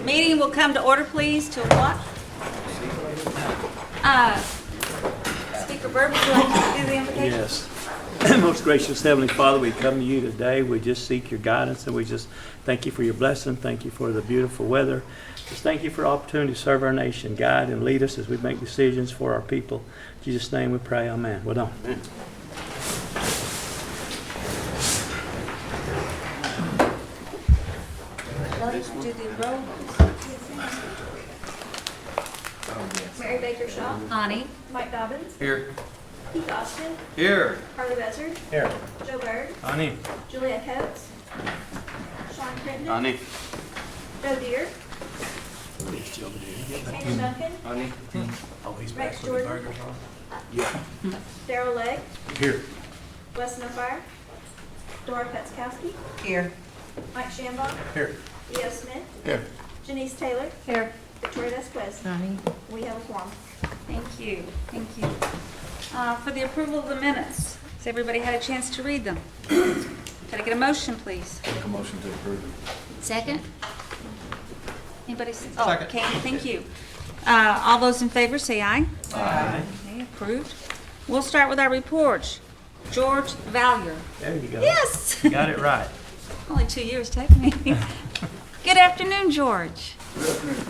Meeting will come to order, please, 2 o'clock. Speaker Byrd, would you like to do the invocation? Yes. Most gracious Heavenly Father, we come to you today. We just seek your guidance, and we just thank you for your blessing. Thank you for the beautiful weather. Just thank you for the opportunity to serve our nation. Guide and lead us as we make decisions for our people. In Jesus' name we pray, amen. Well done. Amen. Do the roll. Mary Baker Shaw. Ani. Mike Dobbins. Here. Keith Austin. Here. Harley Bezzard. Here. Joe Byrd. Ani. Julia Coates. Sean Crittenden. Ani. Joe Deere. Andrew Duncan. Ani. Oh, he's Rex Jordan. Daryl Legg. Here. Weston O'Fire. Dora Petzkowski. Here. Mike Shambaugh. Here. Leo Smith. Here. Janice Taylor. Here. Victoria Vesquez. We have a quorum. Thank you. Thank you. For the approval of the minutes, has everybody had a chance to read them? Can I get a motion, please? Make a motion to approve. Second? Anybody? Second. Okay, thank you. All those in favor say aye. Aye. Okay, approved. We'll start with our reports. George Valier. There you go. Yes! You got it right. Only 2 years taking me. Good afternoon, George. Good afternoon.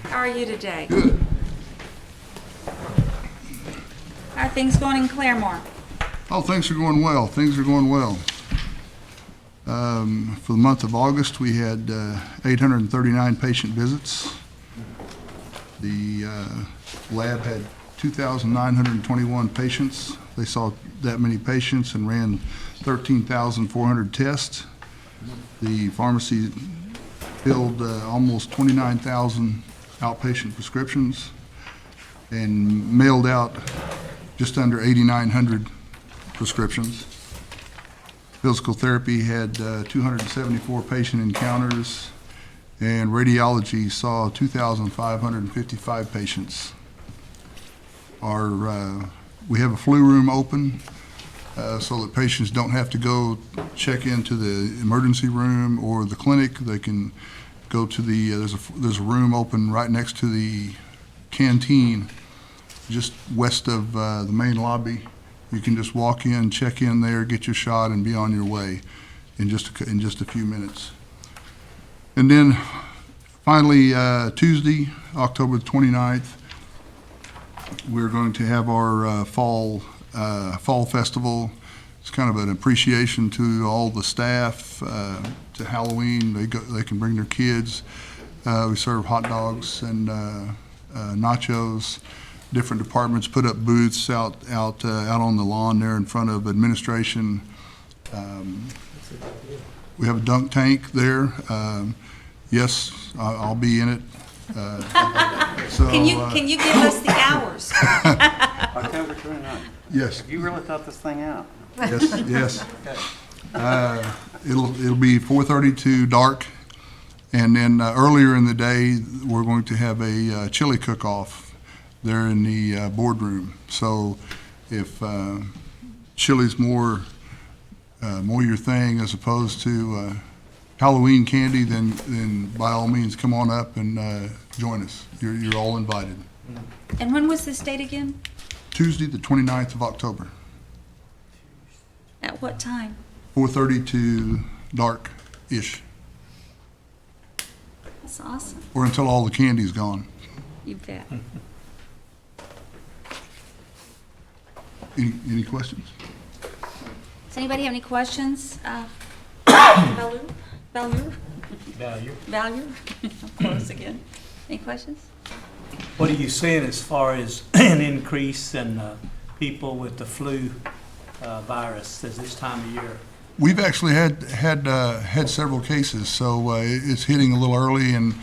How are you today? Good. How are things going in Claremore? Oh, things are going well. Things are going well. For the month of August, we had 839 patient visits. The lab had 2,921 patients. They saw that many patients and ran 13,400 tests. The pharmacy filled almost 29,000 outpatient prescriptions and mailed out just under 8,900 prescriptions. Physical therapy had 274 patient encounters, and radiology saw 2,555 patients. We have a flu room open so that patients don't have to go check into the emergency room or the clinic. They can go to the, there's a room open right next to the canteen, just west of the main lobby. You can just walk in, check in there, get your shot, and be on your way in just a few minutes. And then finally, Tuesday, October the 29th, we're going to have our fall festival. It's kind of an appreciation to all the staff, to Halloween. They can bring their kids. We serve hot dogs and nachos. Different departments put up booths out on the lawn there in front of administration. We have a dunk tank there. Yes, I'll be in it. So, Can you give us the hours? October 29th. yes, You really thought this thing out? yes. It'll be 4:30 to dark, and then earlier in the day we're going to have a chili cook-off there in the boardroom. So if chili's more your thing as opposed to Halloween candy, then by all means come on up and join us. You're all invited. And when was this date again? Tuesday, the 29th of October, At what time? 4:30 to dark-ish, That's awesome. or until all the candy's gone. You bet. Any questions? Does anybody have any questions? Valier? Valier? Of course, again. Any questions? What are you seeing as far as an increase in people with the flu virus at this time of year? We've actually had several cases, so it's hitting a little early, and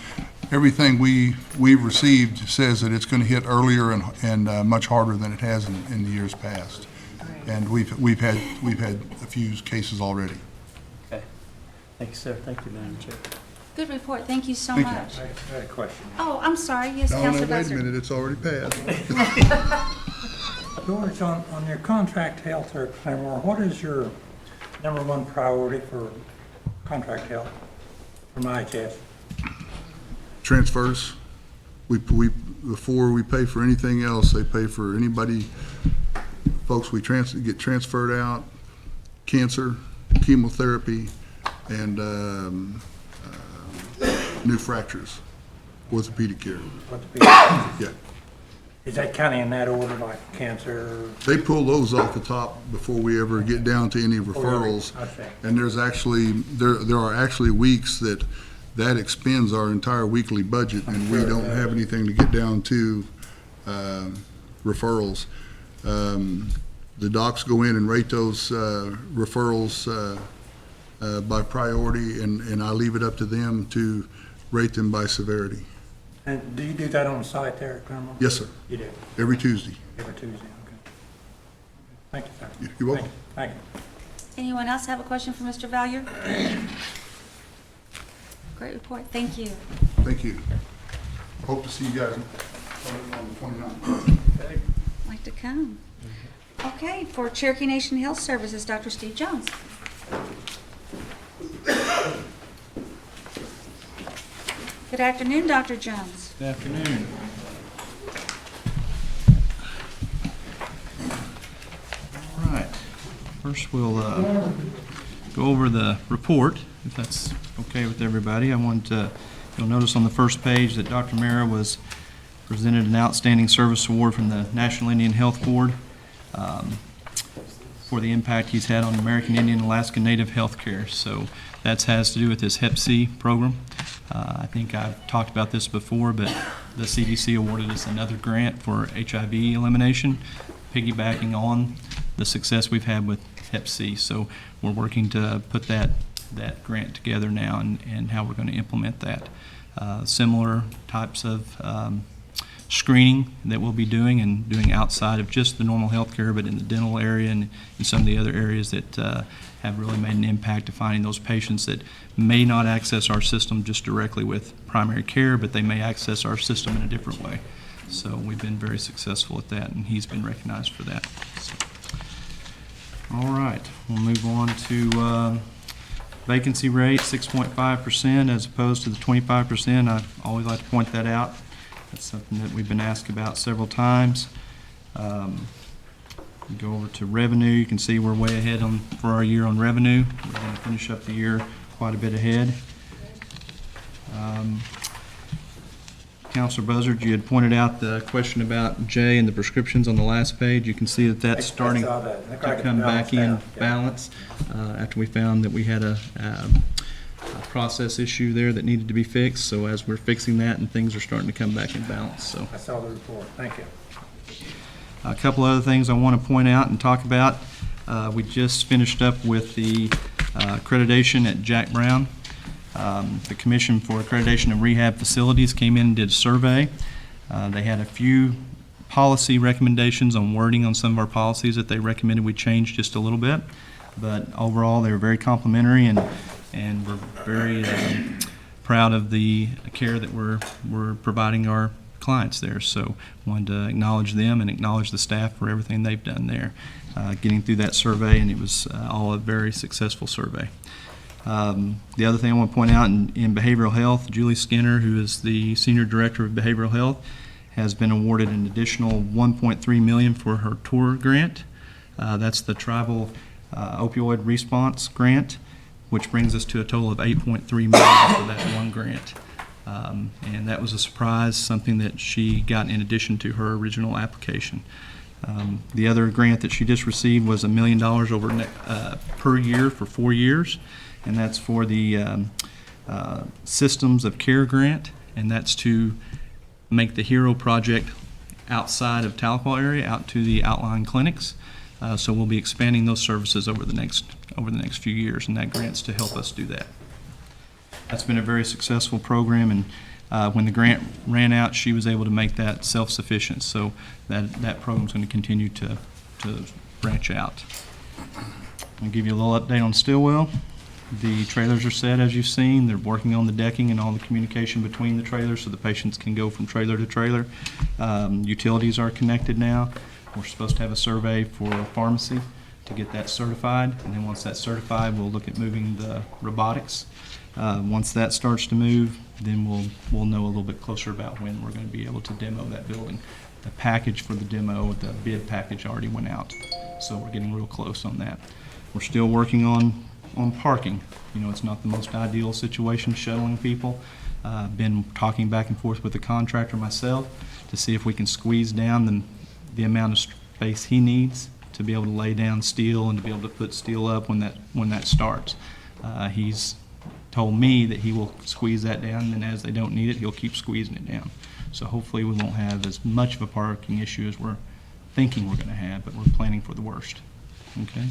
everything we've received says that it's going to hit earlier and much harder than it has in the years past. And we've had a few cases already. Okay. Thank you, sir. Thank you, Madam Chair. Good report. Thank you so Thank you. much. I had a question. Oh, I'm sorry. Yes, No, Councilor wait a Buzzard. minute, it's already passed. George, on your contract health or Claremore, what is your #1 priority for contract health? from IHS? Transfers. Before we pay for anything else, they pay for anybody, folks we get transferred out, cancer, chemotherapy, and new fractures, orthopedic care. Yeah. Is that kind of in that order, like cancer? They pull those off the top before we ever get down to any referrals. Okay. And there are actually weeks that expends our entire weekly budget, and we don't have anything to get down to referrals. The docs go in and rate those referrals by priority, and I leave it up to them to rate them by severity. And do you do that on the site there at Claremore? Yes, sir. You do, Every Tuesday. every Tuesday, okay. Thank you, sir. You're welcome. Thank you. Anyone else have a question for Mr. Valier? Great report, thank you. Thank you. Hope to see you guys on the 29th. Like to come. Okay, for Cherokee Nation Health Services, Dr. Steve Jones. Good afternoon, Dr. Jones. Good afternoon. All right. First, we'll go over the report, if that's okay with everybody. I want you'll notice on the first page that Dr. Mara was presented an Outstanding Service Award from the National Indian Health Board for the impact he's had on American Indian and Alaska Native health care. So that has to do with his Hep C program. I think I've talked about this before, but the CDC awarded us another grant for HIV elimination, piggybacking on the success we've had with Hep C. So we're working to put that grant together now and how we're going to implement that. Similar types of screening that we'll be doing and doing outside of just the normal health care, but in the dental area and in some of the other areas that have really made an impact to finding those patients that may not access our system just directly with primary care, but they may access our system in a different way. So we've been very successful at that, and he's been recognized for that. So, all right, we'll move on to vacancy rate, 6.5% as opposed to the 25%. I always like to point that out. That's something that we've been asked about several times. Go over to revenue. You can see we're way ahead for our year on revenue. We're going to finish up the year quite a bit ahead. Counselor Buzzard, you had pointed out the question about J and the prescriptions on the last page. You can see that that's starting to come back in balance after we found that we had a process issue there that needed to be fixed. So as we're fixing that, and things are starting to come back in balance. So I saw the report. Thank you. a couple other things I want to point out and talk about. We just finished up with the accreditation at Jack Brown. The Commission for Accreditation of Rehab Facilities came in and did a survey. They had a few policy recommendations on wording on some of our policies that they recommended we change just a little bit. But overall, they were very complimentary, and we're very proud of the care that we're providing our clients there. So wanted to acknowledge them and acknowledge the staff for everything they've done there, getting through that survey, and it was all a very successful survey. The other thing I want to point out in behavioral health, Julie Skinner, who is the Senior Director of Behavioral Health, has been awarded an additional $1.3 million for her TOR grant. That's the Tribal Opioid Response Grant, which brings us to a total of $8.3 million for that one grant. And that was a surprise, something that she got in addition to her original application. The other grant that she just received was $1 million over per year for 4 years, and that's for the Systems of Care grant, and that's to make the HERO project outside of Tahlequah area, out to the outlying clinics. So we'll be expanding those services over the next few years, and that grant's to help us do that. That's been a very successful program, and when the grant ran out, she was able to make that self-sufficient. So that program's going to continue to branch out. I'll give you a little update on Stillwell. The trailers are set, as you've seen. They're working on the decking and all the communication between the trailers so the patients can go from trailer to trailer. Utilities are connected now. We're supposed to have a survey for a pharmacy to get that certified, and then once that's certified, we'll look at moving the robotics. Once that starts to move, then we'll know a little bit closer about when we're going to be able to demo that building. The package for the demo, the bid package already went out, so we're getting real close on that. We're still working on parking. You know, it's not the most ideal situation shuttling people. Been talking back and forth with the contractor myself to see if we can squeeze down the amount of space he needs to be able to lay down steel and to be able to put steel up when that starts. He's told me that he will squeeze that down, and as they don't need it, he'll keep squeezing it down. So hopefully we won't have as much of a parking issue as we're thinking we're going to have, but we're planning for the worst. Okay.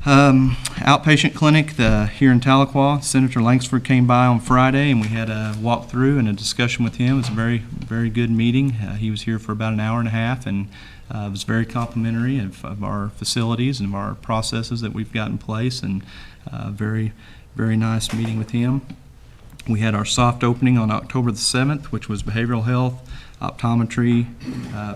Outpatient clinic here in Tahlequah. Senator Langsford came by on Friday, and we had a walkthrough and a discussion with him. It was a very, very good meeting. He was here for about an hour and a half, and it was very complimentary of our facilities and of our processes that we've got in place, and very, very nice meeting with him. We had our soft opening on October the 7th, which was behavioral health, optometry,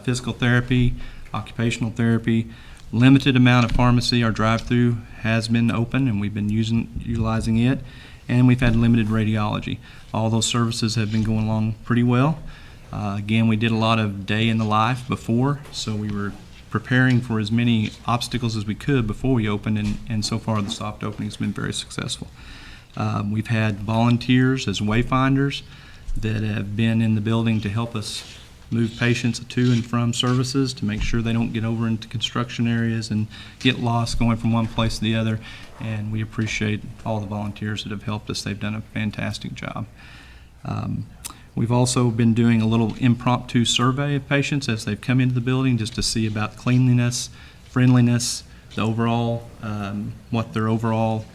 physical therapy, occupational therapy. Limited amount of pharmacy. Our drive-through has been open, and we've been utilizing it, and we've had limited radiology. All those services have been going along pretty well. Again, we did a lot of day in the life before, so we were preparing for as many obstacles as we could before we opened, and so far the soft opening has been very successful. We've had volunteers as wayfinders that have been in the building to help us move patients to and from services to make sure they don't get over into construction areas and get lost going from one place to the other. And we appreciate all the volunteers that have helped us. They've done a fantastic job. We've also been doing a little impromptu survey of patients as they've come into the building, just to see about cleanliness, friendliness, the overall, what their overall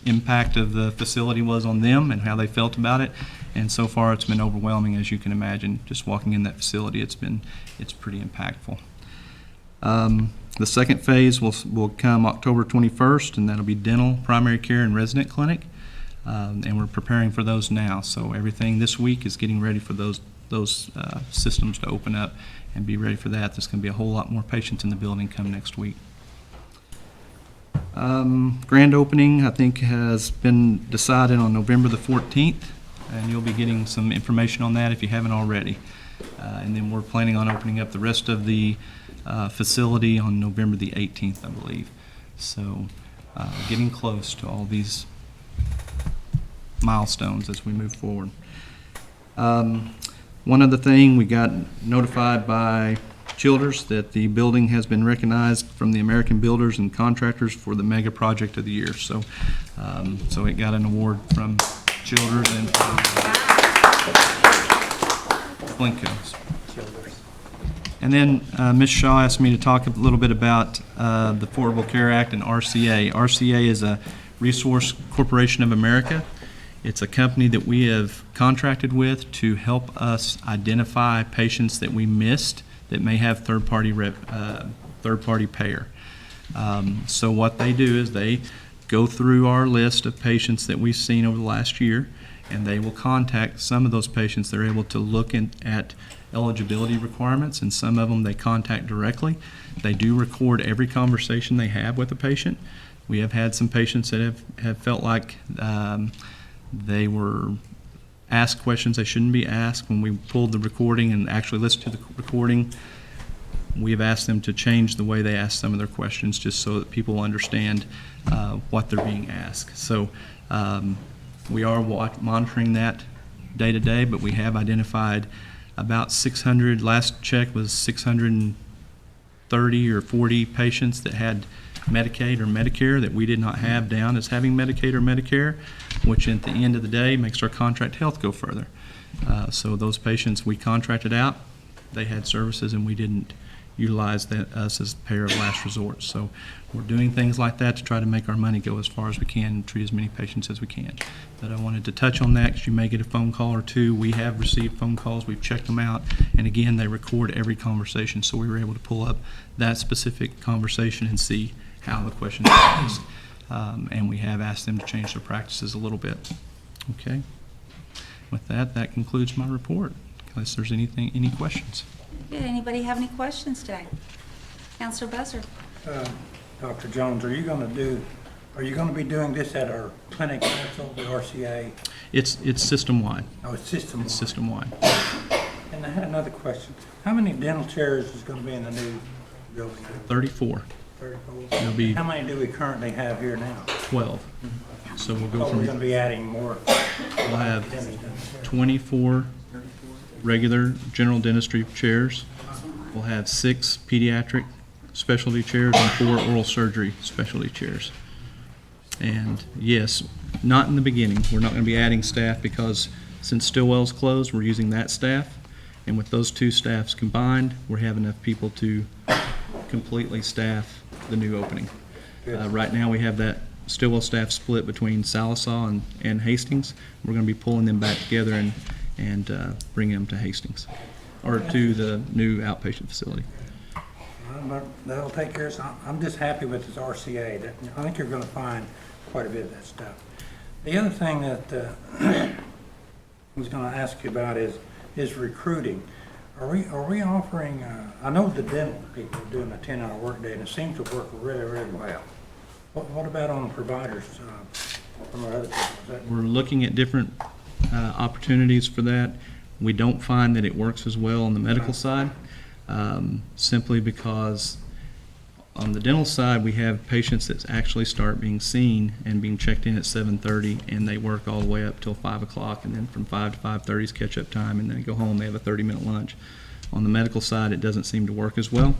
impact of the facility was on them and how they felt about it. And so far it's been overwhelming, as you can imagine. Just walking in that facility, it's pretty impactful. The second phase will come October 21st, and that'll be dental, primary care, and resident clinic. And we're preparing for those now. So everything this week is getting ready for those systems to open up and be ready for that. There's going to be a whole lot more patients in the building come next week. Grand opening, I think, has been decided on November the 14th, and you'll be getting some information on that if you haven't already. And then we're planning on opening up the rest of the facility on November the 18th, I believe. So getting close to all these milestones as we move forward. One other thing, we got notified by Childers that the building has been recognized from the American Builders and Contractors for the Mega Project of the Year. So, so it got an award from Childers and Blinkos. And then Ms. Shaw asked me to talk a little bit about the Affordable Care Act and RCA. RCA is a Resource Corporation of America. It's a company that we have contracted with to help us identify patients that we missed that may have third-party payer. So what they do is they go through our list of patients that we've seen over the last year, and they will contact some of those patients. They're able to look at eligibility requirements, and some of them they contact directly. They do record every conversation they have with a patient. We have had some patients that have felt like they were asked questions they shouldn't be asked. When we pulled the recording and actually listened to the recording, we have asked them to change the way they ask some of their questions, just so that people understand what they're being asked. So we are monitoring that day to day, but we have identified about 600, last check was 630 or 40 patients that had Medicaid or Medicare that we did not have down as having Medicaid or Medicare, which at the end of the day makes our contract health go further. So those patients we contracted out, they had services, and we didn't utilize us as payer of last resort. So we're doing things like that to try to make our money go as far as we can and treat as many patients as we can. But I wanted to touch on that because you may get a phone call or two. We have received phone calls. We've checked them out. And again, they record every conversation. So we were able to pull up that specific conversation and see how the questions are asked. And we have asked them to change their practices a little bit. Okay. With that, that concludes my report. Unless there's any questions. Good. Anybody have any questions today? Counselor Buzzard. Dr. Jones, are you going to do Are you gonna be doing this at our clinic also, the RCA? It's system-wide. Oh, it's system-wide. It's system-wide. And I had another question. How many dental chairs is gonna be in the new building? 34. 34? It'll be How many do we currently have here now? 12. So we'll go Oh, we're gonna from, be adding more. we'll have 24 regular general dentistry chairs. We'll have 6 pediatric specialty chairs and 4 oral surgery specialty chairs. And yes, not in the beginning. We're not going to be adding staff because since Stillwell's closed, we're using that staff. And with those 2 staffs combined, we have enough people to completely staff the new opening. Right now, we have that Stillwell staff split between Salisaw and Hastings. We're going to be pulling them back together and bringing them to Hastings, or to the new outpatient facility. But that'll take care of some. I'm just happy with this RCA. I think you're gonna find quite a bit of that stuff. The other thing that I was gonna ask you about is recruiting. Are we offering, I know the dental people are doing a 10-hour workday, and it seems to work really, really well. What about on the providers from our other people? Is that- We're looking at different opportunities for that. We don't find that it works as well on the medical side, simply because on the dental side, we have patients that actually start being seen and being checked in at 7:30, and they work all the way up till 5 o'clock, and then from 5 to 5:30 is catch-up time, and then they go home, they have a 30-minute lunch. On the medical side, it doesn't seem to work as well.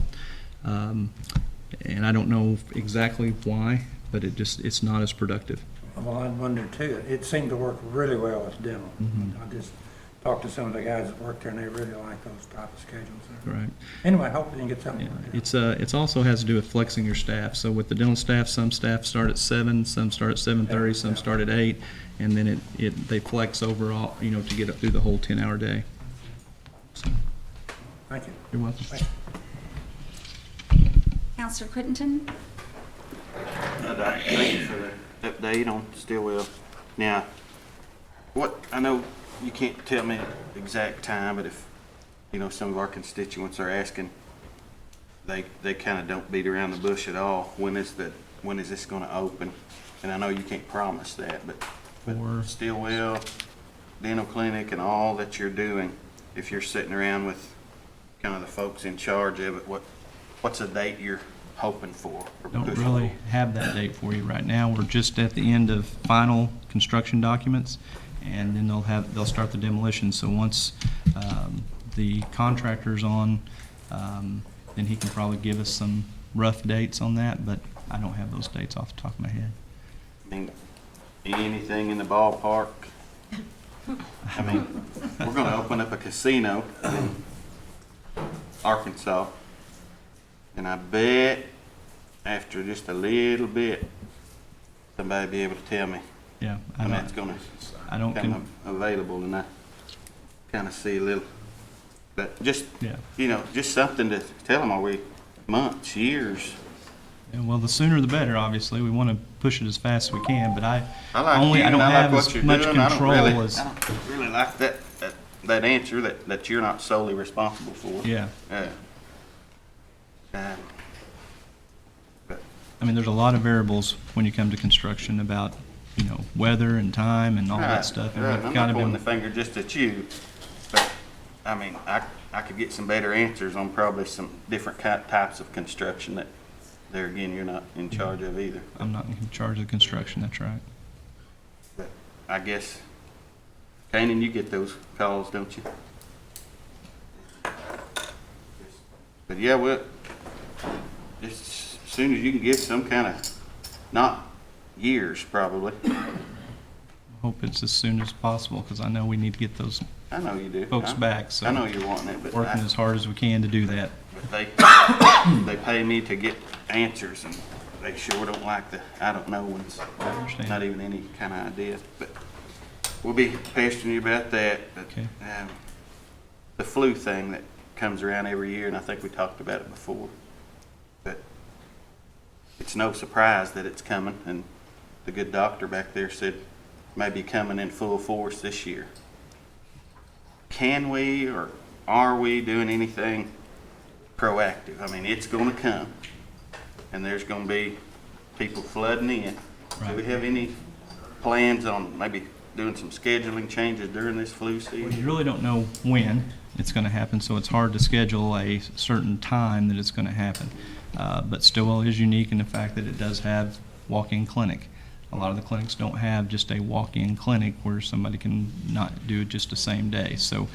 And I don't know exactly why, but it's not as productive. Well, I wonder too. It seemed to work really well with dental. I just talked to some of the guys that work there, and they really like those type of schedules. Right. Anyway, hopefully you can get something. Yeah, worked out. it's also has to do with flexing your staff. So with the dental staff, some staff start at 7, some start at 7:30, some start at 8, and then they flex overall, to get up through the whole 10-hour day. So, Thank you. you're welcome. Counselor Crittenden? Thank you for the update on Stillwell. Now, I know you can't tell me the exact time, but if, some of our constituents are asking, they kind of don't beat around the bush at all. When is this going to open? And I know you can't promise that, but Stillwell, dental clinic, and all that you're doing, if you're sitting around with kind of the folks in charge of it, what's a date you're hoping for? Don't really have that date for you right now. We're just at the end of final construction documents, and then they'll start the demolition. So once the contractor's on, then he can probably give us some rough dates on that, but I don't have those dates off the top of my head. I mean, anything in the ballpark? I mean, we're going to open up a casino in Arkansas, and I bet after just a little bit, somebody will be able to tell me Yeah, when that's going I don't to come available, and I kind of see a little, but just, yeah. just something to tell them, are we months, years? Yeah, well, the sooner the better, obviously. We want to push it as fast as we can, but I like you, don't and I have like as what you're much doing. control I as. don't really like that answer that you're not solely responsible for. Yeah. But I mean, there's a lot of variables when you come to construction about, weather and time and all that stuff. And right. we've I'm got not to pointing be, the finger just at you, but I mean, I could get some better answers on probably some different types of construction that, there again, you're not in charge of either. I'm not in charge of the construction, that's right. But I guess, Kanan, you get those calls, don't you? But yeah, well, just as soon as you can get some kind of, not years probably. Hope it's as soon as possible, because I know we need to get those I know you do. folks back, so I know you're wanting it, but working as hard as we can to do that. but they pay me to get answers, and they sure don't like the I don't know ones. I understand. Not even any kind of idea. But we'll be pestering you about that. But, Okay. the flu thing that comes around every year, and I think we talked about it before. But it's no surprise that it's coming, and the good doctor back there said maybe coming in full force this year. Can we, or are we doing anything proactive? I mean, it's going to come, and there's going to be people flooding in. Do we have any plans on maybe doing some scheduling changes during this flu You season? really don't know when it's going to happen, so it's hard to schedule a certain time that it's going to happen. But Stillwell is unique in the fact that it does have walk-in clinic. A lot of the clinics don't have just a walk-in clinic where somebody can not do it just the same day. So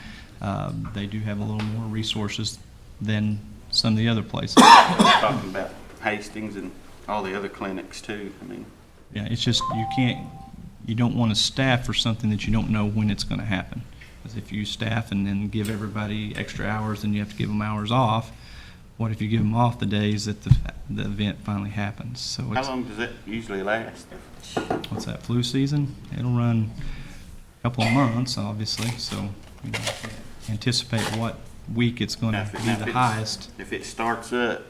they do have a little more resources than some of the other places. Talking about Hastings and all the other clinics too. I mean, Yeah, it's just you don't want to staff for something that you don't know when it's going to happen. Because if you staff and then give everybody extra hours, then you have to give them hours off. What if you give them off the days that the event finally happens? So how it's, long does that usually last? what's that, flu season? It'll run a couple of months, obviously, so anticipate what week it's going to be the highest. If it starts up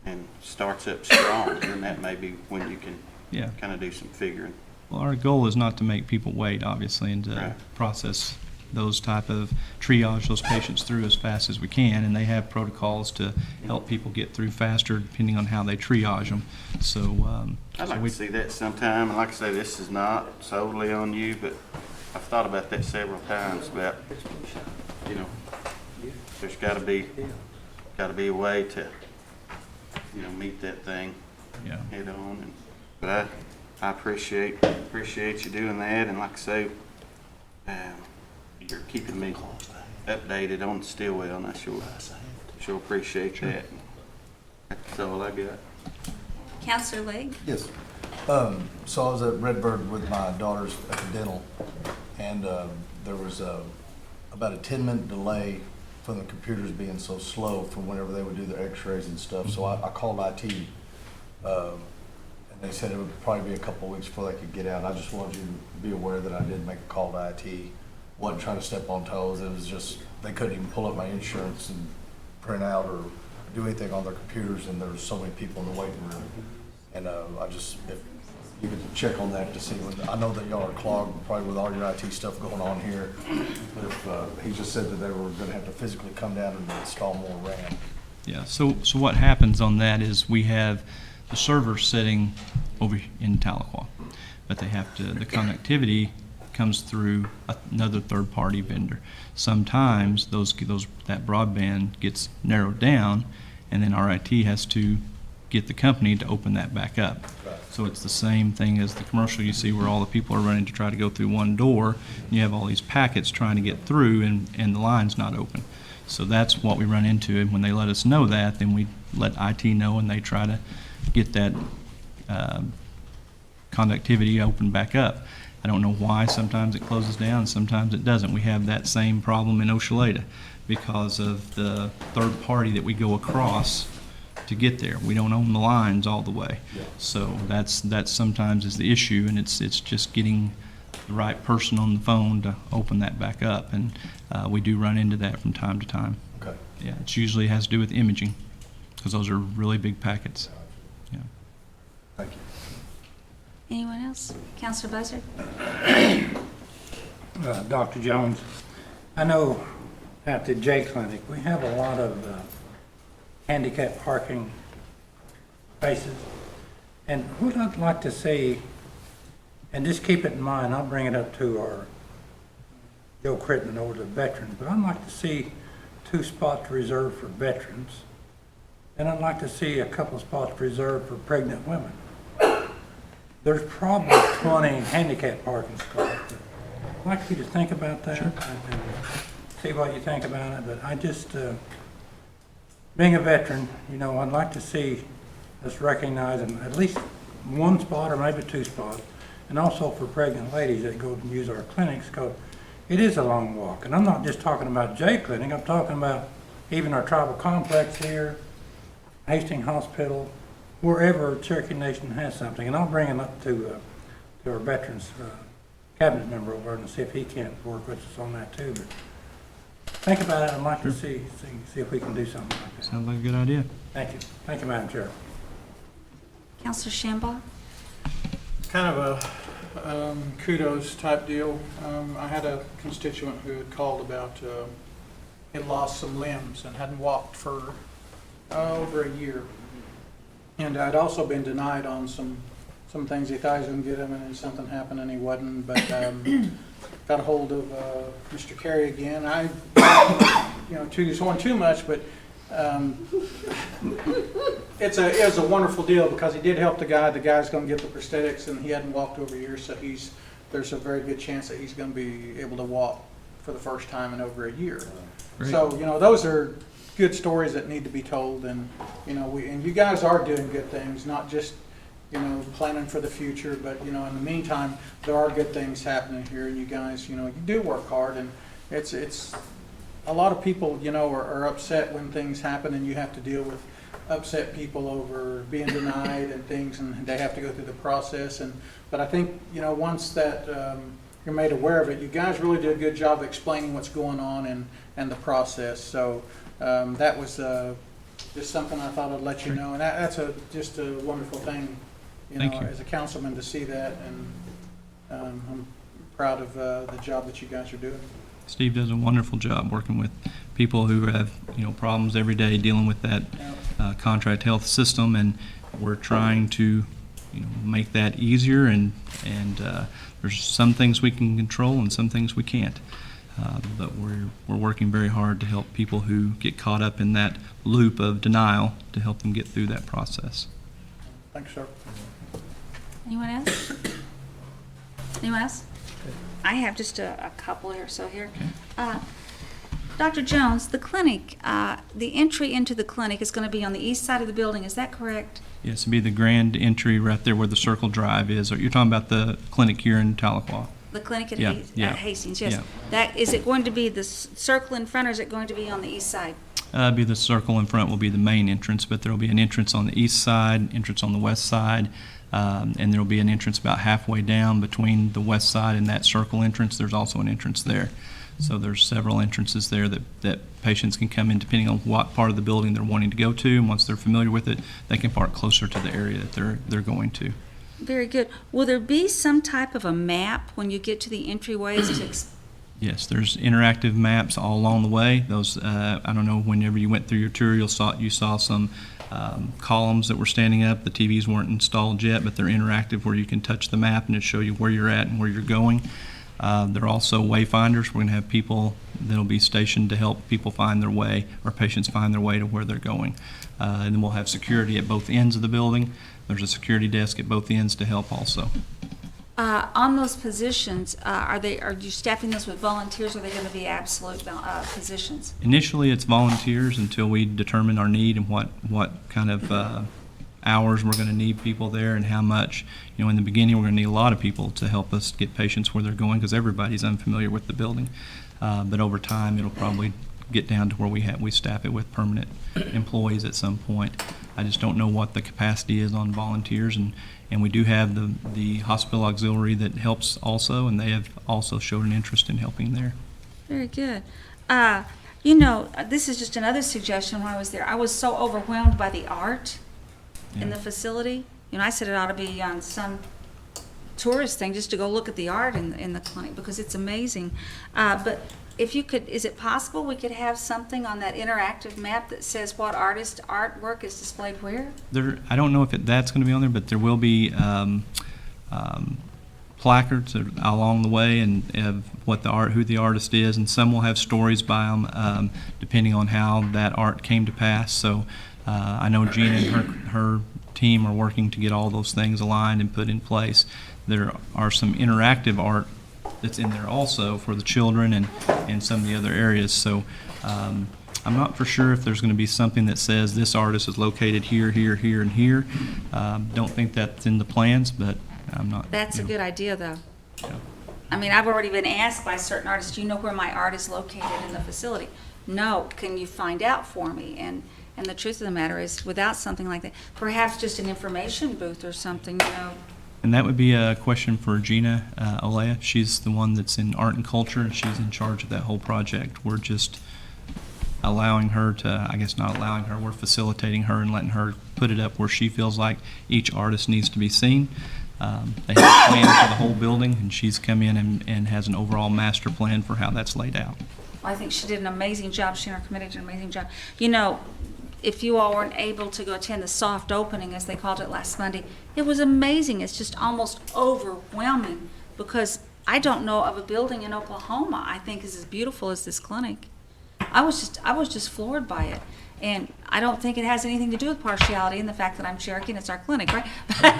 and starts up strong, then that may be when you can Yeah. kind of do some figuring. Well, our goal is not to make people wait, obviously, and to Right. process those type of triage those patients through as fast as we can, and they have protocols to help people get through faster depending on how they triage them. So, I'd so like we, to see that sometime, and like I say, this is not solely on you, but I've thought about that several times about, you know, there's gotta be a way to, you know, meet that thing yeah, head on, and, but I appreciate you doing that, and like I say, you're keeping me updated on Stillwell, and I sure appreciate that. That's all I got. Counselor Legg? Yes. So I was at Redbird with my daughters at the dental, and there was about a 10-minute delay from the computers being so slow from whenever they would do their x-rays and stuff. So I called IT, and they said it would probably be a couple of weeks before they could get out. I just wanted you to be aware that I did make a call to IT. Wasn't trying to step on toes. It was just, they couldn't even pull up my insurance and print out or do anything on their computers, and there were so many people in the waiting room. And I just, if you could check on that to see when, I know that y'all are clogged probably with all your IT stuff going on here. But if, he just said that they were gonna have to physically come down and install more RAM. yeah. So what happens on that is we have the server sitting over in Tahlequah, but they have to, the connectivity comes through another third-party vendor. Sometimes that broadband gets narrowed down, and then our IT has to get the company to open that back up. Right. So it's the same thing as the commercial you see where all the people are running to try to go through one door, and you have all these packets trying to get through, and the line's not open. So that's what we run into, and when they let us know that, then we let IT know, and they try to get that conductivity open back up. I don't know why sometimes it closes down, sometimes it doesn't. We have that same problem in Oshaleta because of the third party that we go across to get there. We don't own the lines all the way. Yeah. So that's sometimes is the issue, and it's just getting the right person on the phone to open that back up, and we do run into that from time to time. Okay. Yeah, it usually has to do with imaging because those are really big packets. Yeah. Thank you. Anyone else? Counselor Buzzard? Dr. Jones, I know at the J Clinic, we have a lot of handicap parking spaces. And what I'd like to see, and just keep it in mind, I'll bring it up to our Joe Crittenden over the veterans, but I'd like to see 2 spots reserved for veterans. And I'd like to see a couple spots reserved for pregnant women. There's probably 20 handicap parking spots. I'd like you to think about that and see what you think about it. But I just, being a veteran, you know, I'd like to see us recognizing at least 1 spot or maybe 2 spots. And also for pregnant ladies that go and use our clinics, because it is a long walk. And I'm not just talking about J Clinic, I'm talking about even our tribal complex here, Hastings Hospital, wherever Cherokee Nation has something. And I'll bring him up to our veterans cabinet member over and see if he can't work with us on that too. But think about it. I'd like to see if we can do something like that. Sounds like a good idea. Thank you. Thank you, Madam Chair. Counselor Shambaugh? Kind of a kudos type deal. I had a constituent who had called about, had lost some limbs and hadn't walked for over a year. And I'd also been denied on some some things he thought he was going to get him, and then something happened and he wasn't. But got a hold of Mr. Carey again. I, toot his horn too much, but it was a wonderful deal because he did help the guy. The guy's going to get the prosthetics, and he hadn't walked over years, so there's a very good chance that he's going to be able to walk for the first time in over a year. Great. So, those are good stories that need to be told, and, and you guys are doing good things, not just, planning for the future, but, in the meantime, there are good things happening here, and you guys, you do work hard, and it's a lot of people, are upset when things happen, and you have to deal with upset people over being denied and things, and they have to go through the process. But I think, once that you're made aware of it, you guys really did a good job of explaining what's going on and the process. So that was just something I thought I'd let you know, and that's just a wonderful thing, Thank you. as a councilman to see that, and I'm proud of the job that you guys are doing. Steve does a wonderful job working with people who have, problems every day dealing with that contract health system, and we're trying to, make that easier, and there's some things we can control and some things we can't. But we're working very hard to help people who get caught up in that loop of denial to help them get through that process. Thanks, sir. Anyone else? Anyone else? I have just a couple here, so here. Dr. Jones, the clinic, the entry into the clinic is going to be on the east side of the building, is that correct? Yes, it'd be the grand entry right there where the Circle Drive is. Or you're talking about the clinic here in Tahlequah. The clinic at Yeah. Hastings, yes. Yeah. Is it going to be the circle in front, or is it going to be on the east side? Be the circle in front will be the main entrance, but there will be an entrance on the east side, entrance on the west side, and there will be an entrance about halfway down between the west side and that circle entrance. There's also an entrance there. So there's several entrances there that patients can come in depending on what part of the building they're wanting to go to, and once they're familiar with it, they can park closer to the area that they're going to. Very good. Will there be some type of a map when you get to the entryways to Yes, there's interactive maps all along the way. Those, I don't know, whenever you went through your tour, you saw some columns that were standing up. The TVs weren't installed yet, but they're interactive where you can touch the map and it show you where you're at and where you're going. There are also wayfinders. We're going to have people that'll be stationed to help people find their way, or patients find their way to where they're going. And then we'll have security at both ends of the building. There's a security desk at both ends to help also. on those positions, are you staffing those with volunteers, or are they going to be absolute positions? Initially, it's volunteers until we determine our need and what kind of hours we're going to need people there and how much. You know, in the beginning, we're going to need a lot of people to help us get patients where they're going because everybody's unfamiliar with the building. But over time, it'll probably get down to where we staff it with permanent employees at some point. I just don't know what the capacity is on volunteers, and we do have the hospital auxiliary that helps also, and they have also showed an interest in helping there. Very good. You know, this is just another suggestion when I was there. I was so overwhelmed by the art in the facility. You know, I said it ought to be on some tourist thing just to go look at the art in the clinic because it's amazing. But if you could, is it possible we could have something on that interactive map that says what artwork is displayed where? I don't know if that's going to be on there, but there will be placards along the way and of what who the artist is, and some will have stories by them depending on how that art came to pass. So I know Gina and her team are working to get all those things aligned and put in place. There are some interactive art that's in there also for the children and some of the other areas. So I'm not for sure if there's going to be something that says this artist is located here, here, here, and here. Don't think that's in the plans, but I'm not. That's a good idea, though. Yeah. I mean, I've already been asked by certain artists, do you know where my art is located in the facility? No, can you find out for me? And the truth of the matter is, without something like that, perhaps just an information booth or something, you know. And that would be a question for Gina Olea. She's the one that's in art and culture, and she's in charge of that whole project. We're just allowing her to, I guess not allowing her, we're facilitating her and letting her put it up where she feels like each artist needs to be seen. They have a plan for the whole building, and she's come in and has an overall master plan for how that's laid out. I think she did an amazing job. She and her committee did an amazing job. You know, if you all weren't able to go attend the soft opening, as they called it last Monday, it was amazing. It's just almost overwhelming because I don't know of a building in Oklahoma I think is as beautiful as this clinic. I was just floored by it. And I don't think it has anything to do with partiality and the fact that I'm Cherokee and it's our clinic, right? But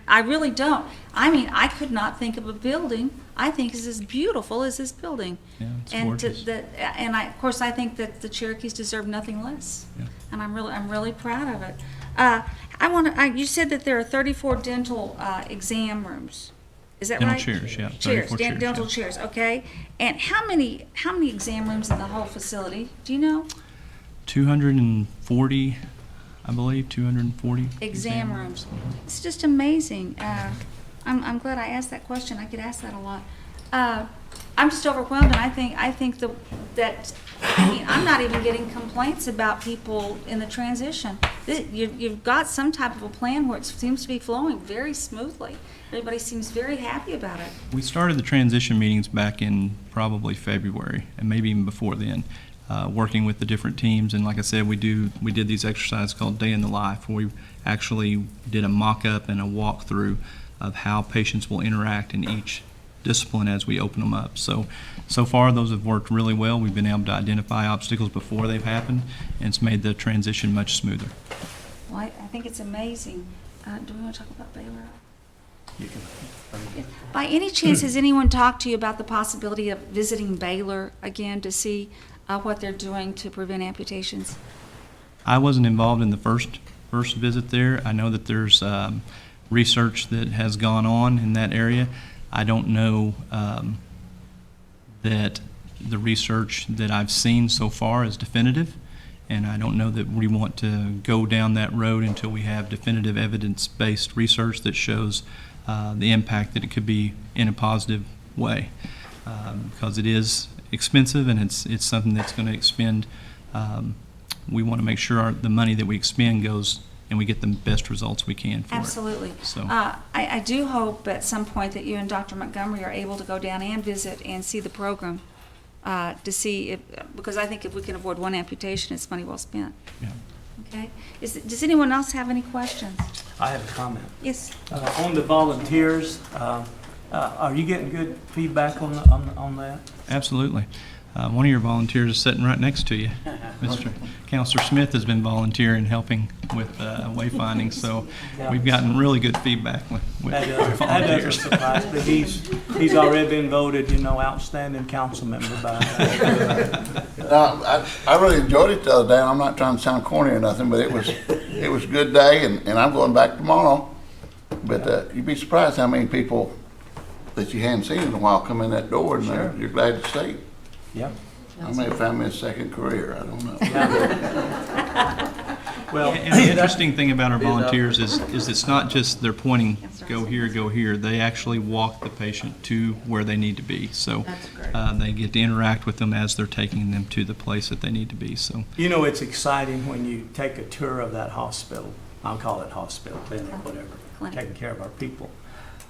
I really don't. I mean, I could not think of a building I think is as beautiful as this building. Yeah, it's And gorgeous. of course, I think that the Cherokees deserve nothing less. Yeah. And I'm really proud of it. You said that there are 34 dental exam rooms. Is that Dental right? chairs, yeah. Chairs, 34 chairs, dental yeah. chairs, okay. And how many exam rooms in the whole facility? Do you know? 240, I believe, 240. Exam rooms. It's just amazing. I'm glad I asked that question. I could ask that a lot. I'm just overwhelmed, and I think I'm not even getting complaints about people in the transition. You've got some type of a plan where it seems to be flowing very smoothly. Everybody seems very happy about it. We started the transition meetings back in probably February, and maybe even before then, working with the different teams. And like I said, we did these exercises called Day in the Life, where we actually did a mock-up and a walkthrough of how patients will interact in each discipline as we open them up. So far those have worked really well. We've been able to identify obstacles before they've happened, and it's made the transition much smoother. Well, I think it's amazing. Do we want to talk about Baylor? You can. By any chance, has anyone talked to you about the possibility of visiting Baylor again to see what they're doing to prevent amputations? I wasn't involved in the first visit there. I know that there's research that has gone on in that area. I don't know that the research that I've seen so far is definitive, and I don't know that we want to go down that road until we have definitive evidence-based research that shows the impact that it could be in a positive way, because it is expensive and it's something that's going to expend. We want to make sure the money that we expend goes and we get the best results we can for Absolutely. it. So. I do hope at some point that you and Dr. Montgomery are able to go down and visit and see the program to see if, because I think if we can avoid one amputation, it's money well spent. Yeah. Okay. Does anyone else have any questions? I have a comment. Yes. On the volunteers, are you getting good feedback on that? Absolutely. One of your volunteers is sitting right next to you. Mr. Counselor Smith has been volunteering, helping with wayfinding, so we've gotten really good feedback with That our doesn't volunteers. surprise me. He's already been voted, outstanding council member by. I really enjoyed it the other day, and I'm not trying to sound corny or nothing, but it was a good day, and I'm going back tomorrow. But you'd be surprised how many people that you hadn't seen in a while come in that door, and Sure. you're glad to see. Yeah. I may have found me a second career, I don't know. Well, And the interesting thing about our volunteers is it's not just they're pointing, go here, go here. They actually walk the patient to where they need to be. So they get to interact with them as they're taking them to the place that they need to be. So it's exciting when you take a tour of that hospital. I'll call it hospital, clinic, whatever, Clinic. taking care of our people.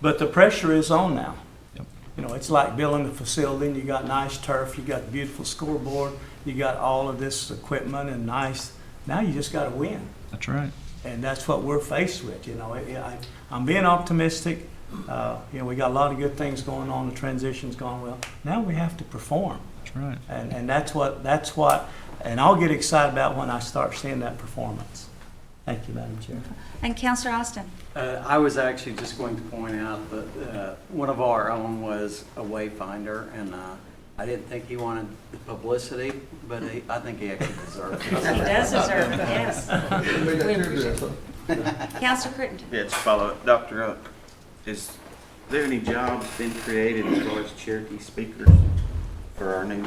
But the pressure is on now. Yep. It's like building a facility, and you got nice turf, you got the beautiful scoreboard, you got all of this equipment and nice. Now you just got to win. that's right. And that's what we're faced with, I'm being optimistic. We got a lot of good things going on. The transition's going well. Now we have to perform. That's right. And that's what, and I'll get excited about when I start seeing that performance. Thank you, Madam Chair. And Counselor Austin? I was actually just going to point out that one of our own was a wayfinder, and I didn't think he wanted the publicity, but I think he actually deserved He it. does deserve it, yes. We appreciate it. Counselor Crittenden? Yeah, just follow up. Doctor, is there any jobs been created as far as Cherokee speakers for our new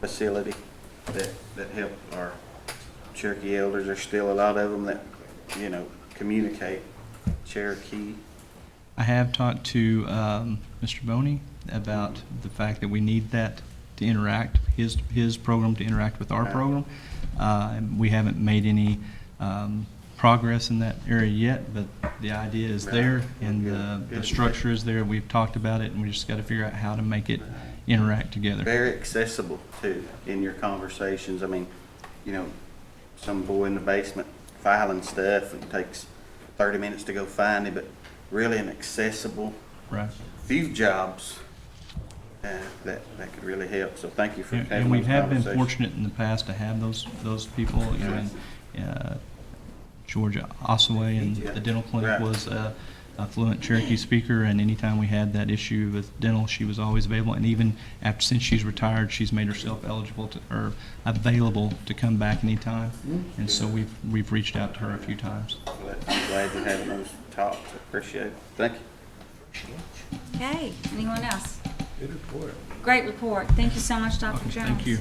facility that help our Cherokee elders? There's still a lot of them that, communicate Cherokee. I have talked to Mr. Boney about the fact that we need that to interact, his program to interact with our program. We haven't made any progress in that area yet, but the idea is there and the structure is there. We've talked about it, and we just got to figure out how to make it interact together. Very accessible too in your conversations. I mean, some boy in the basement filing stuff and takes 30 minutes to go find him, but really an accessible Right. few jobs that could really help. So thank you for having And we those have been conversations. fortunate in the past to have those people, you know, and Georgia Osaway and the dental clinic Right. was a fluent Cherokee speaker, and anytime we had that issue with dental, she was always available. And even after, since she's retired, she's made herself eligible to, or available to come back anytime. And so we've reached out to her a few times. I'm glad you're having those talks. I appreciate it. Thank you. Okay, anyone else? Good report. Great report. Thank you so much, Dr. Jones. Thank you.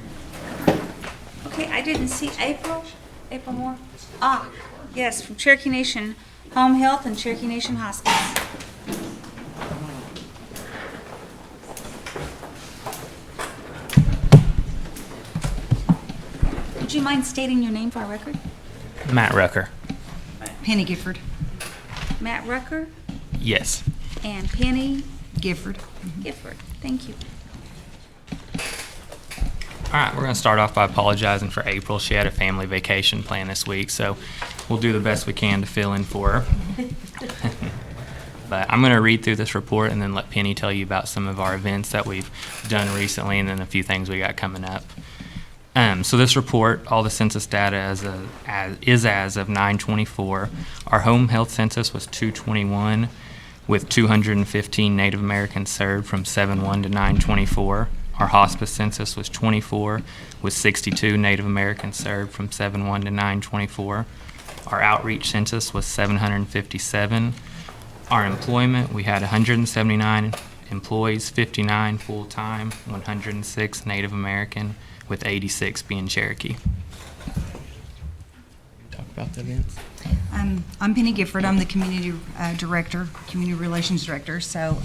Okay, I didn't see April. April Moore? Ah, yes, from Cherokee Nation Home Health and Cherokee Nation Hospice. Would you mind stating your name for our record? Matt Rucker. Penny Gifford. Matt Rucker Yes. and Penny Gifford. Gifford. Thank you. All right, we're going to start off by apologizing for April. She had a family vacation planned this week, so we'll do the best we can to fill in for her. But I'm going to read through this report and then let Penny tell you about some of our events that we've done recently and then a few things we got coming up. So this report, all the census data is as of 9/24. Our home health census was 221 with 215 Native Americans served from 7/1 to 9/24. Our hospice census was 24 with 62 Native Americans served from 7/1 to 9/24. Our outreach census was 757. Our employment, we had 179 employees, 59 full-time, 106 Native American, with 86 being Cherokee. Talk about the events. I'm Penny Gifford. I'm the community director, community relations director. So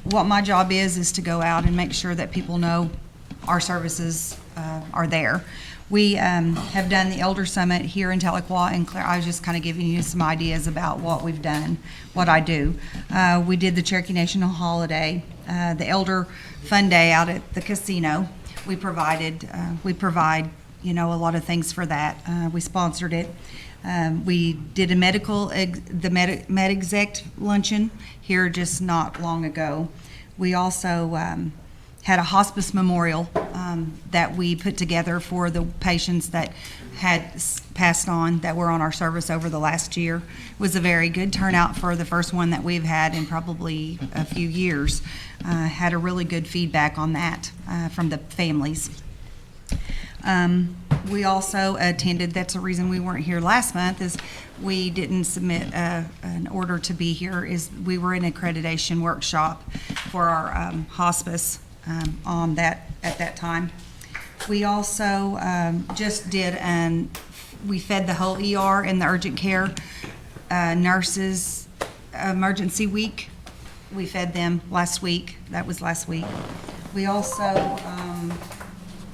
what my job is to go out and make sure that people know our services are there. We have done the Elder Summit here in Tahlequah, and I was just kind of giving you some ideas about what we've done, what I do. We did the Cherokee National Holiday, the Elder Fun Day out at the casino. We provide, a lot of things for that. We sponsored it. We did a med exec luncheon here just not long ago. We also had a hospice memorial that we put together for the patients that had passed on that were on our service over the last year. It was a very good turnout for the first one that we've had in probably a few years. Had a really good feedback on that from the families. We also attended, that's the reason we weren't here last month, is we didn't submit an order to be here, is we were in an accreditation workshop for our hospice on that, at that time. We also just did, we fed the whole ER and the urgent care nurses emergency week. We fed them last week. That was last week. We also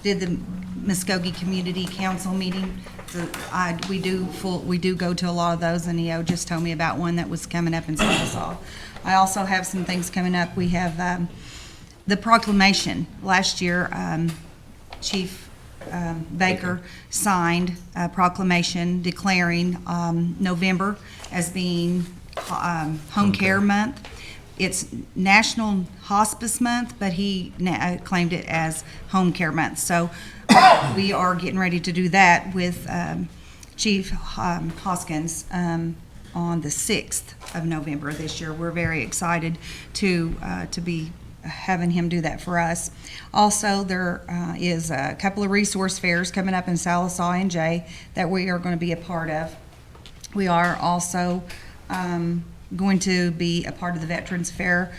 did the Muskogee Community Council meeting. So we do go to a lot of those, and EO just told me about one that was coming up in Sallisaw. I also have some things coming up. We have the proclamation. Last year, Chief Baker signed a proclamation declaring November as being Home Care Month. It's National Hospice Month, but he claimed it as Home Care Month. So we are getting ready to do that with Chief Hoskins on the 6th of November this year. We're very excited to be having him do that for us. Also, there is a couple of resource fairs coming up in Sallisaw and Jay that we are going to be a part of. We are also going to be a part of the Veterans Fair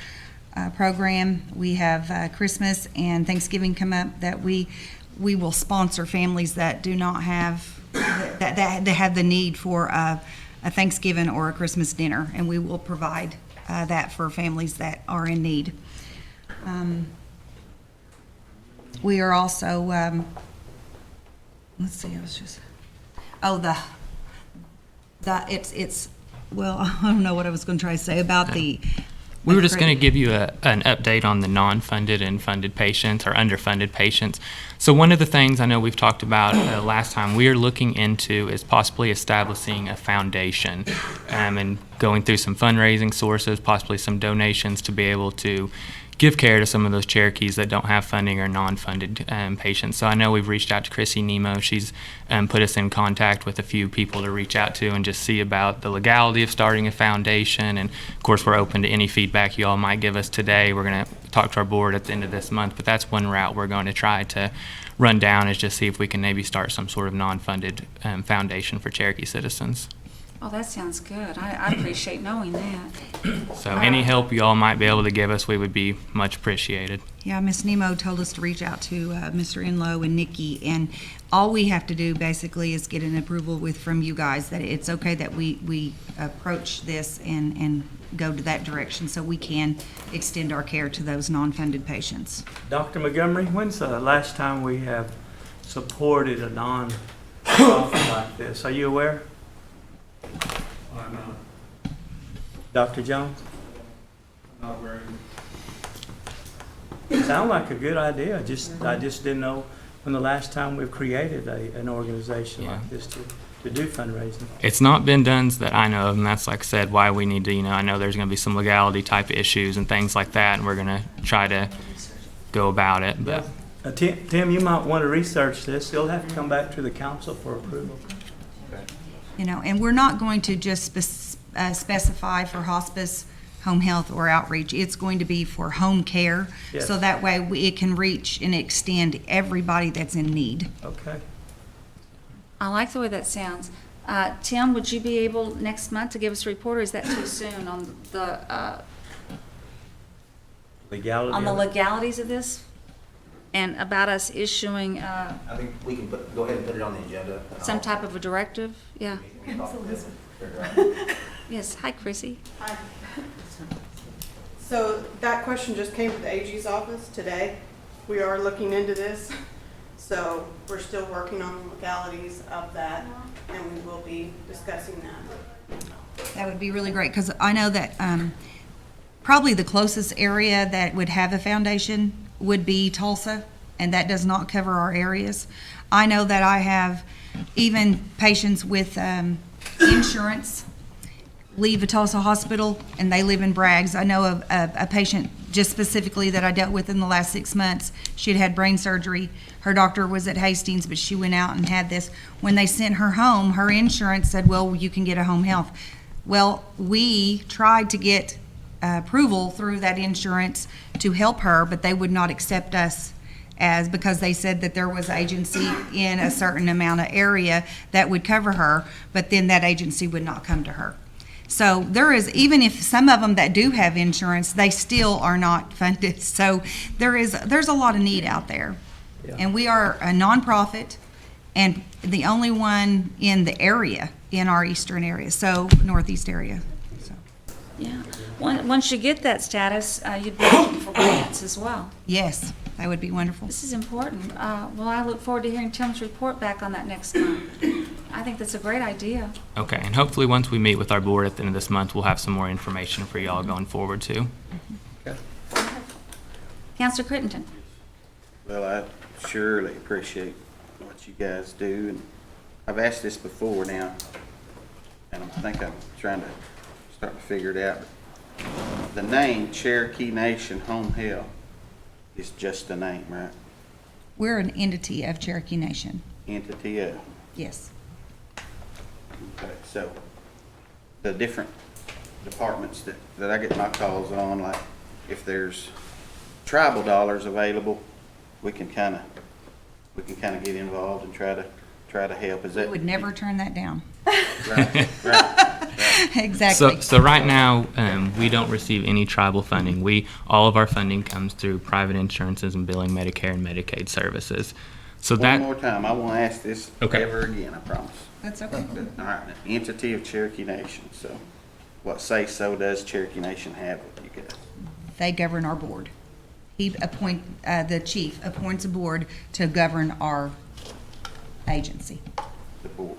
program. We have Christmas and Thanksgiving come up that we will sponsor families that do not have, that have the need for a Thanksgiving or a Christmas dinner, and we will provide that for families that are in need. We are also, let's see, I was just, it's, well, I don't know what I was going to try to say about the We were just going to give you an update on the non-funded and funded patients or underfunded patients. So one of the things I know we've talked about last time we are looking into is possibly establishing a foundation and going through some fundraising sources, possibly some donations to be able to give care to some of those Cherokees that don't have funding or non-funded patients. So I know we've reached out to Chrissy Nemo. She's put us in contact with a few people to reach out to and just see about the legality of starting a foundation. And of course, we're open to any feedback you all might give us today. We're going to talk to our board at the end of this month, but that's one route we're going to try to run down, is just see if we can maybe start some sort of non-funded foundation for Cherokee citizens. Oh, that sounds good. I appreciate knowing that. So any help you all might be able to give us, we would be much appreciated. Yeah, Ms. Nemo told us to reach out to Mr. Enlow and Nikki, and all we have to do basically is get an approval from you guys that it's okay that we approach this and go to that direction so we can extend our care to those non-funded patients. Dr. Montgomery, when's the last time we have supported a non-profit like this? Are you aware? Dr. Jones? Not very. Sound like a good idea. I just didn't know when the last time we've created an organization like this to do fundraising. It's not been done that I know of, and that's, like I said, why we need to, I know there's going to be some legality type of issues and things like that, and we're going to try to go about it. But Tim, you might want to research this. It'll have to come back to the council for approval. And we're not going to just specify for hospice, home health, or outreach. It's going to be for home care, Yes. so that way it can reach and extend everybody that's in need. Okay. I like the way that sounds. Tim, would you be able next month to give us a report, or is that too soon on the Legality. legalities of this? And about us issuing I think we can go ahead and put it on the agenda. and some I'll- type of a directive? Yeah. we can talk about it, figure it out. Yes. Hi, Chrissy. Hi. So that question just came to the AG's office today. We are looking into this, so we're still working on the legalities of that, and we will be discussing that. That would be really great, because I know that probably the closest area that would have a foundation would be Tulsa, and that does not cover our areas. I know that I have even patients with insurance leave a Tulsa hospital, and they live in Braggs. I know of a patient just specifically that I dealt with in the last 6 months. She'd had brain surgery. Her doctor was at Hastings, but she went out and had this. When they sent her home, her insurance said, well, you can get a home health. Well, we tried to get approval through that insurance to help her, but they would not accept us because they said that there was agency in a certain amount of area that would cover her, but then that agency would not come to her. So there is, even if some of them that do have insurance, they still are not funded. So there's a lot of need out there. Yeah. And we are a nonprofit and the only one in the area, in our eastern area, so northeast area. So, Yeah. Once you get that status, you'd be looking for grants as well. yes, that would be wonderful. This is important. Well, I look forward to hearing Tim's report back on that next month. I think that's a great idea. Okay, and hopefully once we meet with our board at the end of this month, we'll have some more information for y'all going forward too. Councilor Crittenden. Well, I surely appreciate what you guys do, and I've asked this before now, and I think I'm trying to start to figure it out. The name Cherokee Nation Home Health is just a name, right? We're an entity of Cherokee Nation. Entity of. Yes. Okay, so the different departments that I get my calls on, like if there's tribal dollars available, we can kind of get involved and try to help. Is We that would never turn that down. right? Exactly. So right now, we don't receive any tribal funding. All of our funding comes through private insurances and billing Medicare and Medicaid services. So One more time, I won't ask this Okay. ever again, I promise. That's okay. All right, an entity of Cherokee Nation, so what say-so does Cherokee Nation have with you guys? They govern our board. The chief appoints a board to govern our agency. The board.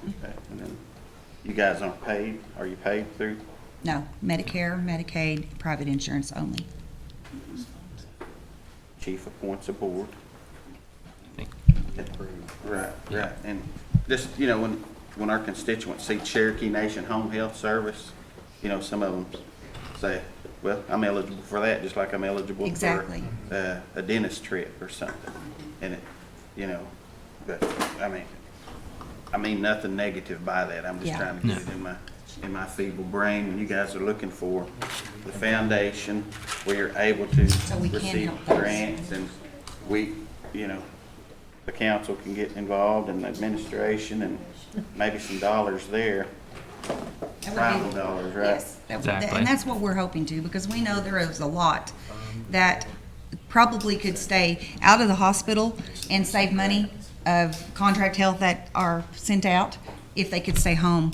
Okay, and then you guys aren't paid? Are you paid through No, Medicare, Medicaid, private insurance only. Chief appoints a board. Right, right, and just, you know, when our constituents see Cherokee Nation Home Health Service, you know, some of them say, well, I'm eligible for that, just like I'm eligible Exactly. for a dentist trip or something. And it, you know, but, I mean nothing negative by that. I'm just Yeah. trying to get it in my feeble brain. And you guys are looking for the foundation where you're able to So we can receive help those. grants, and we, you know, the council can get involved in the administration and maybe some dollars there. That would be- Tribal dollars, right? Yes, Exactly. and that's what we're hoping to, because we know there is a lot that probably could stay out of the hospital and save money of contract health that are sent out if they could stay home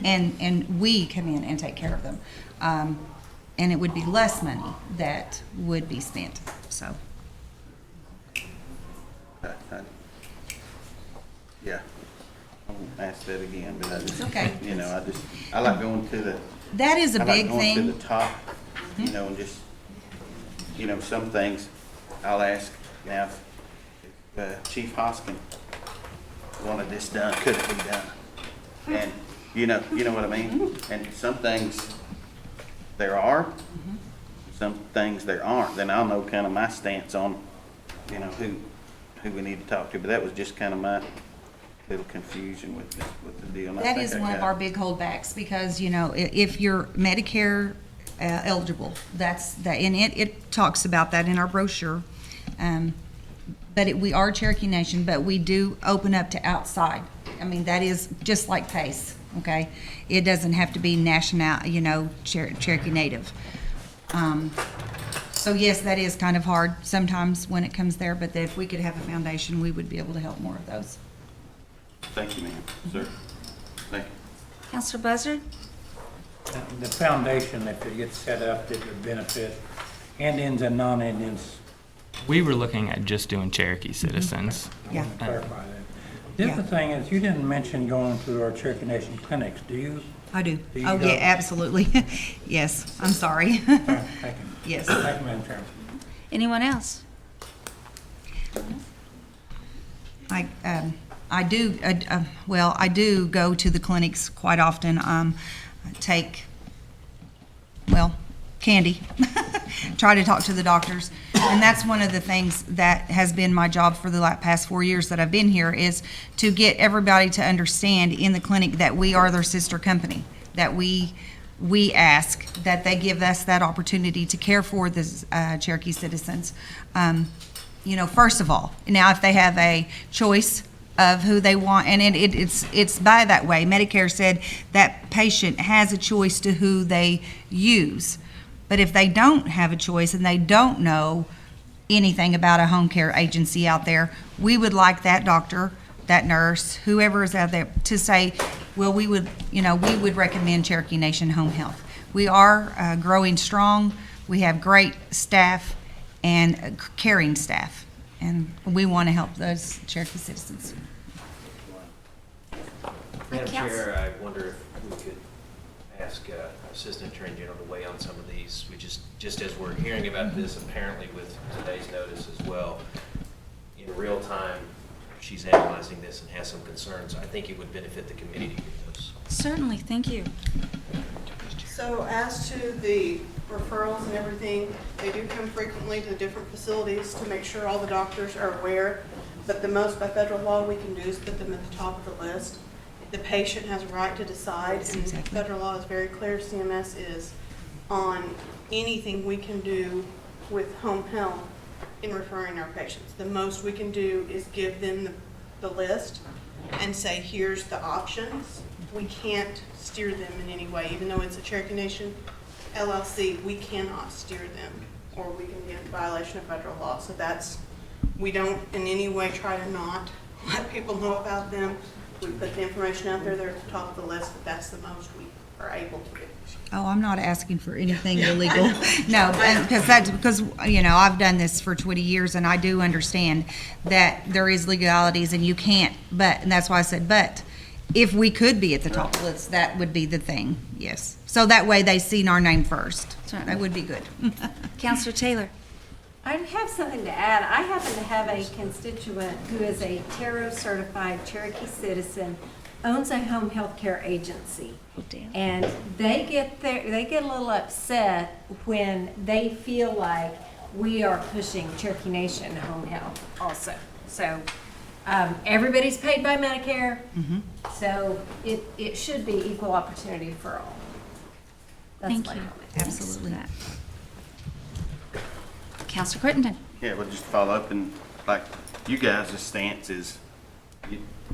and we come in and take care of them. And it would be less money that would be spent, so. Yeah, I won't ask that again, but I just, Okay. you know, I like going to the. That is a I like big going thing. to the top, you know, and just, you know, some things I'll ask now, if Chief Hoskin wanted this done, could it be done? And, you know what I mean? And some things there are, some things there aren't, then I'll know kind of my stance on, you know, who we need to talk to, but that was just kind of my little confusion with the deal. And I That think is I one of got our it. big holdbacks, because, you know, if you're Medicare eligible, that's, and it talks about that in our brochure. But we are Cherokee Nation, but we do open up to outside. I mean, that is just like PACE, okay? It doesn't have to be national, you know, Cherokee Native. So yes, that is kind of hard sometimes when it comes there, but if we could have a foundation, we would be able to help more of those. Thank you, ma'am, sir. Thank you. Counselor Buzzard? The foundation, if it gets set up, it would benefit Indians and non-Indians. We were looking at just doing Cherokee citizens. I want to clarify that. The other thing is, you didn't mention going to our Cherokee Nation clinics, do you? I do. Do you Oh, go? yeah, absolutely. Yes, I'm sorry. Thank you. Yes. Thank you, Madam Chairman. Anyone else? I do go to the clinics quite often. Take, candy. Try to talk to the doctors. And that's one of the things that has been my job for the past 4 years that I've been here, is to get everybody to understand in the clinic that we are their sister company, that we ask that they give us that opportunity to care for the Cherokee citizens. You know, first of all, now if they have a choice of who they want, and it's by that way. Medicare said that patient has a choice to who they use. But if they don't have a choice and they don't know anything about a home care agency out there, we would like that doctor, that nurse, whoever is out there, to say, well, we would recommend Cherokee Nation Home Health. We are growing strong. We have great staff and caring staff, and we want to help those Cherokee citizens. Madam Chair, I wonder if we could ask Assistant Attorney General to weigh on some of these. We just as we're hearing about this, apparently with today's notice as well, in real time, she's analyzing this and has some concerns. I think it would benefit the committee to hear those. Certainly, thank you. So as to the referrals and everything, they do come frequently to different facilities to make sure all the doctors are aware. But the most by federal law we can do is put them at the top of the list. The patient has a right to decide, and federal law is very clear, CMS is, on anything we can do with home health in referring our patients. The most we can do is give them the list and say, here's the options. We can't steer them in any way, even though it's a Cherokee Nation LLC, we cannot steer them, or we can get in violation of federal law. So we don't in any way try to not let people know about them. We put the information out there, they're at the top of the list, but that's the most we are able to do. Oh, I'm not asking for anything illegal. No, because you know, I've done this for 20 years, and I do understand that there is legalities, and you can't, and that's why I said, but If we could be at the top of the list, that would be the thing, yes. So that way they seen our name first. right. That would be good. Counselor Taylor? I have something to add. I happen to have a constituent who is a Tarot certified Cherokee citizen, owns a home health care agency. Oh, damn. And they get a little upset when they feel like we are pushing Cherokee Nation home health also. So everybody's paid by Medicare, so it should be equal opportunity for all. That's Thank my you. comment. Absolutely. Counselor Crittenden? Yeah, but just to follow up, and like you guys' stance is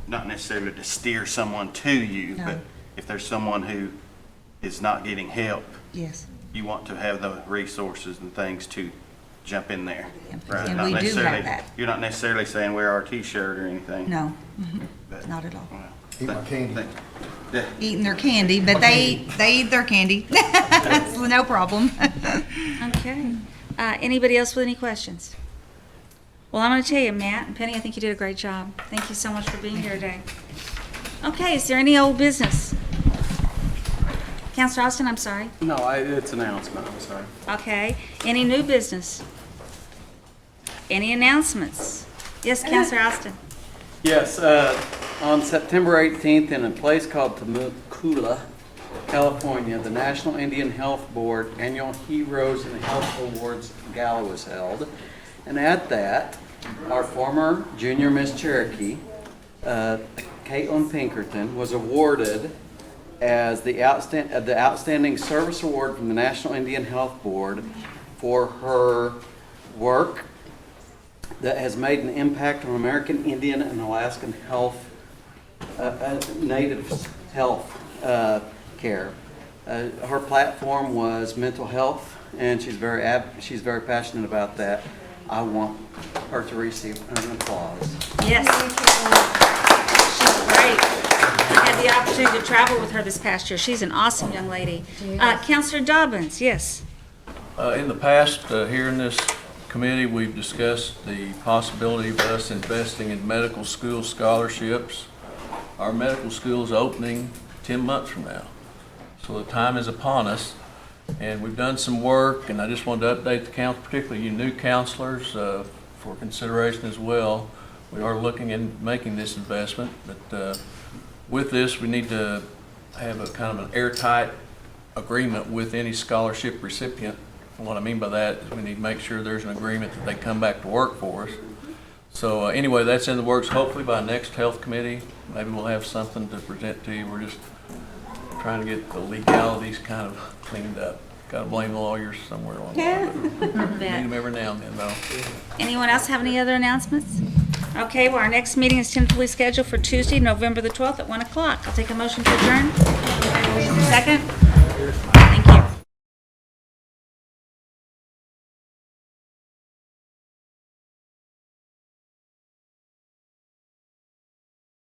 not necessarily to steer someone to you, No. but if there's someone who is not getting help, Yes. you want to have the resources and things to jump in there. Yep. Right? And Not we do have necessarily- that. You're not necessarily saying wear our t-shirt or anything. No, but- not at all. well, Eat my candy. Yeah. Eating their candy, but they eat their candy. That's no problem. Okay. Anybody else with any questions? Well, I'm going to tell you, Matt and Penny, I think you did a great job. Thank you so much for being here today. Okay, is there any old business? Counselor Austin, I'm sorry. No, it's announcement, I'm sorry. Okay. Any new business? Any announcements? Yes, Counselor Austin. Yes, on September 18th, in a place called Temecula, California, the National Indian Health Board Annual Heroes in Health Awards Gala was held. And at that, our former junior Miss Cherokee, Caitlin Pinkerton, was awarded as the Outstanding Service Award from the National Indian Health Board for her work that has made an impact on American Indian and Alaskan health, Native health care. Her platform was mental health, and she's very passionate about that. I want her to receive an applause. Yes. She's great. I had the opportunity to travel with her this past year. She's an awesome young lady. Counselor Dobbins, yes. In the past, here in this committee, we've discussed the possibility of us investing in medical school scholarships. Our medical school is opening 10 months from now. So the time is upon us, and we've done some work, and I just wanted to update the council, particularly you new counselors, for consideration as well. We are looking at making this investment, but with this, we need to have a kind of an airtight agreement with any scholarship recipient. And what I mean by that is we need to make sure there's an agreement that they come back to work for us. So anyway, that's in the works. Hopefully by next health committee, maybe we'll have something to present to you. We're just trying to get the legalities kind of cleaned up. Got to blame the lawyers somewhere along the way. Need them every now and then, though. Anyone else have any other announcements? Okay, well, our next meeting is tentatively scheduled for Tuesday, November the 12th at 1 o'clock. I'll take a motion to adjourn. Second?